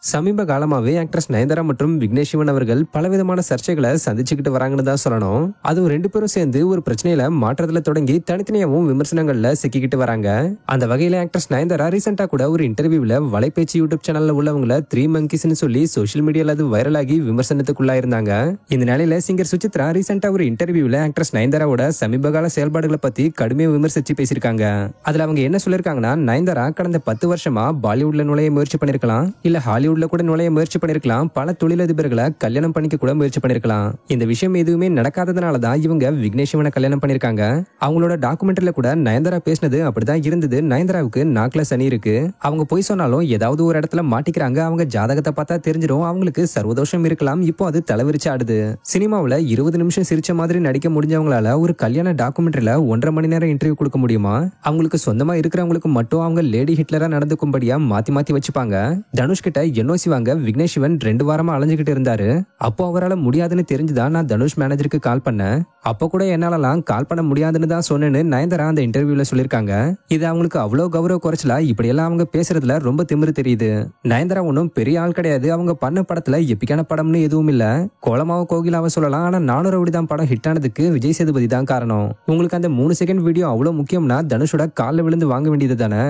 சமீப காலமாவே ஆக்ட்ரஸ் நயன்தாரா மற்றும் விக்னேஷ் சிவன் அவர்கள் பலவிதமான சர்ச்சைகளை சந்திச்சுக்கிட்டு வராங்கன்னு தான் சொல்லணும். அதுவும் ரெண்டு பேரும் சேர்ந்து ஒரு பிரச்சனையில மாற்றத்துல தொடங்கி தனித்தனியாவும் விமர்சனங்கள்ல சிக்கிக்கிட்டு வராங்க. அந்த வகையில ஆக்ட்ரஸ் நயன்தாரா ரீசெண்டா கூட ஒரு இன்டர்வியூல வலைபேச்சு யூடியூப் சேனல்ல உள்ளவங்கள 3 monkeysன்னு சொல்லி சோசியல் மீடியால அது வைரலாகி விமர்சனத்துக்குள்ளாயிருந்தாங்க. இந்த நிலையில சிங்கர் சுசித்ரா ரீசெண்டா ஒரு இன்டர்வியூல ஆக்ட்ரஸ் நயன்தாராவோட சமீபகால செயல்பாடுகளை பத்தி கடுமையா விமர்சிச்சு பேசியிருக்காங்க. அதுல அவங்க என்ன சொல்லிருக்காங்கன்னா, நயன்தாரா கடந்த 10 வருஷமா பாலிவுட்ல நுழைய முயற்சி பண்ணிருக்கலாம், இல்ல ஹாலிவுட்ல கூட நுழைய முயற்சி பண்ணிருக்கலாம், பல தொழிலதிபர்களை கல்யாணம் பண்ணிக்க கூட முயற்சி பண்ணிருக்கலாம். இந்த விஷயம் எதுவுமே நடக்காததுனால தான் இவங்க விக்னேஷ் சிவனை கல்யாணம் பண்ணிருக்காங்க. அவங்களோட டாக்குமெண்ட்ரியில கூட நயன்தாரா பேசினது அப்படிதான் இருந்தது. நயன்தாராவுக்கு நாக்குல சனி இருக்கு, அவங்க போய் சொன்னாலும் ஏதாவது ஒரு இடத்துல மாட்டிக்கிறாங்க, அவங்க ஜாதகத்தை பார்த்தா தெரிஞ்சிடும், அவங்களுக்கு சர்வதோஷம் இருக்கலாம். இப்போ அது தலைவிரிச்சு ஆடுது. சினிமாவுல 20 நிமிஷம் சிரிச்ச மாதிரி நடிக்க முடிஞ்சவங்களால ஒரு கல்யாண டாக்குமெண்ட்ரியில 1.5 மணி நேரம் இன்டர்வியூ கொடுக்க முடியுமா? அவங்களுக்கு சொந்தமா இருக்கிறவங்களுக்கு மட்டும் அவங்க லேடி ஹிட்லரா நடந்துக்கும்படியா மாத்தி மாத்தி வச்சுப்பாங்க. தனுஷ் கிட்ட என்ஓசி வாங்க விக்னேஷ் சிவன் 2 வாரமா அலைஞ்சுக்கிட்டு இருந்தாரு. அப்போ அவரால் முடியாதுன்னு தெரிஞ்சுதான் நான் தனுஷ் மேனேஜருக்கு கால் பண்ணேன். அப்போ கூட என்னாலலாம் கால் பண்ண முடியாதுன்னு தான் சொன்னேன்னு நயன்தாரா அந்த இன்டர்வியூல சொல்லிருக்காங்க. இது அவங்களுக்கு அவ்வளவு கௌரவ குறைச்சலா? இப்படி எல்லாம் அவங்க பேசுறதுல ரொம்ப திமிரு தெரியுது. நயன்தாரா ஒன்னும் பெரிய ஆள் கிடையாது. அவங்க பண்ண படத்துல எப்பிக்கான படம்னு எதுவும் இல்ல. கோலமாவ கோகிலாவை சொல்லலாம். ஆனா 400 ரவுடி தான் படம் ஹிட் ஆனதுக்கு விஜய் சேதுபதி தான் காரணம். உங்களுக்கு அந்த 3 செகண்ட் வீடியோ அவ்வளவு முக்கியம்னா தனுஷோட காலில் விழுந்து வாங்க வேண்டியது தானே.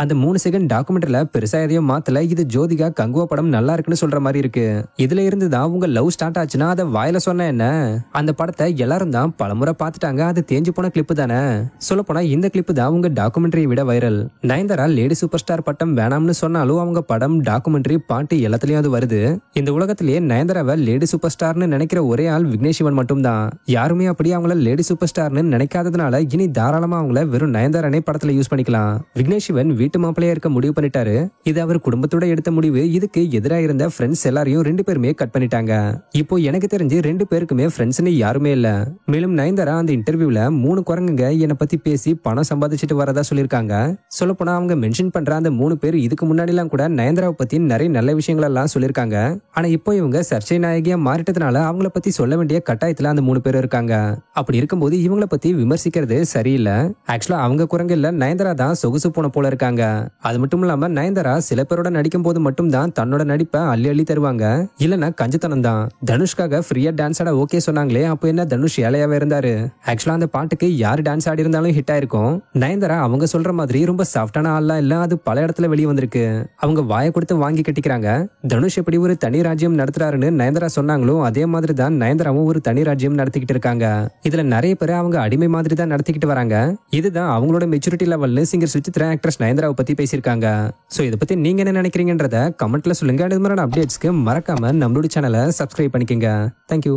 அந்த 3 செகண்ட் டாக்குமெண்ட்ரியில பெருசா எதையும் மாத்தல. இது ஜோதிகா கங்குவா படம் நல்லா இருக்குன்னு சொல்ற மாதிரி இருக்கு. இதுல இருந்து தான் உங்க லவ் ஸ்டார்ட் ஆச்சுன்னா அதை வாயில சொன்ன என்ன? அந்த படத்தை எல்லாரும் தான் பலமுறை பார்த்துட்டாங்க. அது தேஞ்சு போன கிளிப்பு தானே. சொல்ல போனா இந்த கிளிப்பு தான் உங்க டாக்குமெண்ட்ரியை விட viral. Nayanthara lady super star பட்டம் வேணாம்னு சொன்னாலும் அவங்க படம், டாக்குமெண்ட்ரி, பாட்டு எல்லாத்துலயும் அது வருது. இந்த உலகத்திலேயே நயன்தாராவை லேடி சூப்பர் ஸ்டார்னு நினைக்கிற ஒரே ஆள் விக்னேஷ் சிவன் மட்டும் தான். யாருமே அப்படியே அவங்கள லேடி சூப்பர் ஸ்டார்னு நினைக்காததுனால இனி தாராளமா அவங்கள வெறும் நயன்தாரானே படத்துல யூஸ் பண்ணிக்கலாம். விக்னேஷ் சிவன் வீட்டு மாப்பிளையா இருக்க முடிவு பண்ணிட்டாரு. இது அவர் குடும்பத்தோட எடுத்த முடிவு. இதுக்கு எதிராக இருந்த ஃப்ரெண்ட்ஸ் எல்லாரையும் 2 பேருமே கட் பண்ணிட்டாங்க. இப்போ எனக்கு தெரிஞ்சு 2 பேருக்குமே ஃப்ரெண்ட்ஸ்னு யாருமே இல்ல. மேலும் நயன்தாரா அந்த இன்டர்வியூல 3 குரங்குங்க என்னை பத்தி பேசி பணம் சம்பாதிச்சுட்டு வரதா சொல்லிருக்காங்க. சொல்ல போனா அவங்க மென்ஷன் பண்ற அந்த 3 பேர் இதுக்கு முன்னாடி எல்லாம் கூட நயன்தாராவை பத்தி நிறைய நல்ல விஷயங்கள் எல்லாம் சொல்லிருக்காங்க. ஆனா இப்போ இவங்க சர்ச்சை நாயகியா மாறிட்டதுனால அவங்கள பத்தி சொல்ல வேண்டிய கட்டாயத்துல அந்த 3 பேர் இருக்காங்க. அப்படி இருக்கும்போது இவங்கள பத்தி விமர்சிக்கிறது சரியில்லை. ஆக்சுவலா அவங்க குரங்கு இல்ல, நயன்தாரா தான் சொகுசு போன போல இருக்காங்க. அது மட்டும் இல்லாம நயன்தாரா சில பேரோட நடிக்கும் போது மட்டும் தான் தன்னோட நடிப்பை அள்ளி அள்ளி தருவாங்க. இல்லன்னா கஞ்சத்தனம் தான். தனுஷ்காக ஃப்ரீயா டான்ஸ் ஆட ஓகே சொன்னாங்களே, அப்போ என்ன தனுஷ் ஏழையாவே இருந்தாரு? ஆக்சுவலா அந்த பாட்டுக்கு யாரு டான்ஸ் ஆடி இருந்தாலும் ஹிட் ஆயிருக்கும். நயன்தாரா அவங்க சொல்ற மாதிரி ரொம்ப சாஃப்டான ஆள்லாம் இல்ல. அது பல இடத்துல வெளியே வந்திருக்கு. அவங்க வாயை கொடுத்து வாங்கி கட்டிக்கிறாங்க. தனுஷ் எப்படி ஒரு தனி ராஜ்யம் நடத்துறாருன்னு நயன்தாரா சொன்னாங்களோ அதே மாதிரி தான் நயன்தாராவும் ஒரு தனி ராஜ்யம் நடத்திக்கிட்டு இருக்காங்க. இதுல நிறைய பேர் அவங்க அடிமை மாதிரி தான் நடத்திக்கிட்டு வராங்க. இதுதான் அவங்களோட மெச்சூரிட்டி லெவல்னு சிங்கர் சுசித்ரா ஆக்ட்ரஸ் நயன்தாராவை பத்தி பேசியிருக்காங்க. சோ இதை பத்தி நீங்க என்ன நினைக்கிறீங்கன்றத கமெண்ட்ல சொல்லுங்க. இது மாதிரியான அப்டேட்ஸ்க்கு மறக்காம நம்மளோட சேனலை சப்ஸ்கிரைப் பண்ணிக்கங்க. தேங்க்யூ.